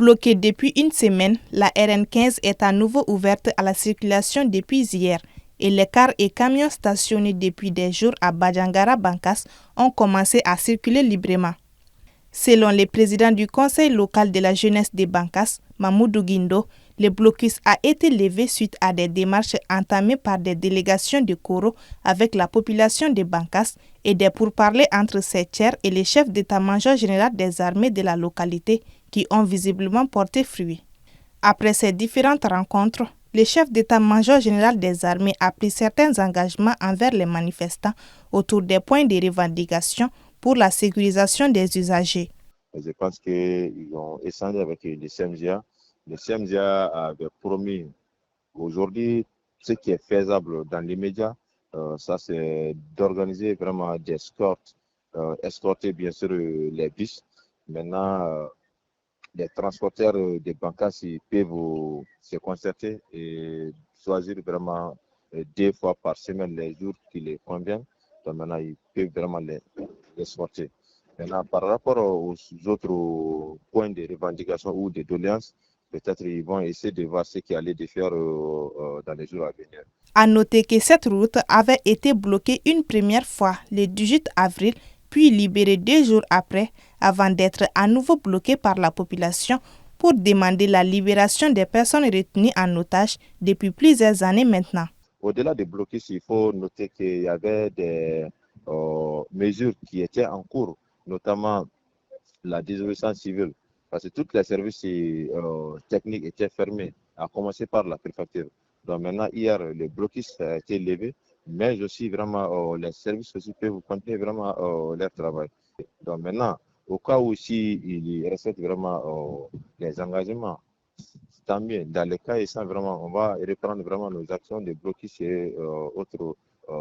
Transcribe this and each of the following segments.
Bloquée depuis une semaine, la RN15 est à nouveau ouverte à la circulation depuis hier et les cars et camions stationnés depuis des jours à Bandiagara-Bankass ont commencé à circuler librement. Selon le président du conseil local de la jeunesse de Bankass, Mamoudou Guindo, le blocus a été levé suite à des démarches entamées par des délégations de Koro avec la population de Bankass et des pourparlers entre ces tiers et les chefs d'état-major général des armées de la localité qui ont visiblement porté fruit. Après ces différentes rencontres, le chef d'état-major général des armées a pris certains engagements envers les manifestants autour des points de revendication pour la sécurisation des usagers. Je pense qu'ils ont échangé avec le CMGA. Le CMGA avait promis aujourd'hui ce qui est faisable dans l'immédiat, ça c'est d'organiser vraiment des escortes, escorter bien sûr les bus. Maintenant, les transporteurs de Bankass peuvent se concerter et choisir vraiment 2 fois par semaine les jours qui les conviennent. Donc maintenant, ils peuvent vraiment les escorter. Maintenant, par rapport aux autres points de revendication ou de doléances, peut-être ils vont essayer de voir ce qui allait de faire dans les jours à venir. À noter que cette route avait été bloquée une première fois le 18 avril, puis libérée 2 jours après, avant d'être à nouveau bloquée par la population pour demander la libération des personnes retenues en otage depuis plusieurs années maintenant. Au-delà des blocus, il faut noter qu'il y avait des mesures qui étaient en cours, notamment la désobéissance civile, parce que tous les services techniques étaient fermés, à commencer par la préfecture. Donc maintenant, hier, le blocus a été levé, mais aussi vraiment les services aussi peuvent continuer vraiment leur travail. Donc maintenant, au cas où ils respectent vraiment les engagements, tant mieux. Dans les cas sans vraiment, on va reprendre vraiment nos actions de blocus et autres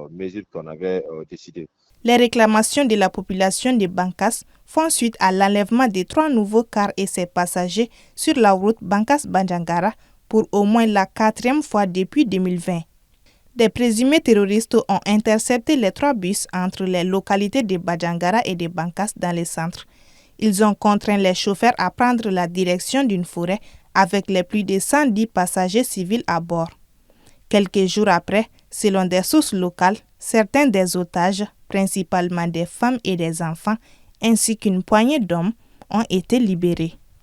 mesures qu'on avait décidées. Les réclamations de la population de Bankass font suite à l'enlèvement de 3 nouveaux cars et ses passagers sur la route Bankass-Bandiagara pour au moins la 4e fois depuis 2020. Des présumés terroristes ont intercepté les 3 bus entre les localités de Bandiagara et de Bankass dans le centre. Ils ont contraint les chauffeurs à prendre la direction d'une forêt avec les plus de 110 passagers civils à bord. Quelques jours après, selon des sources locales, certains des otages, principalement des femmes et des enfants, ainsi qu'une poignée d'hommes, ont été libérés.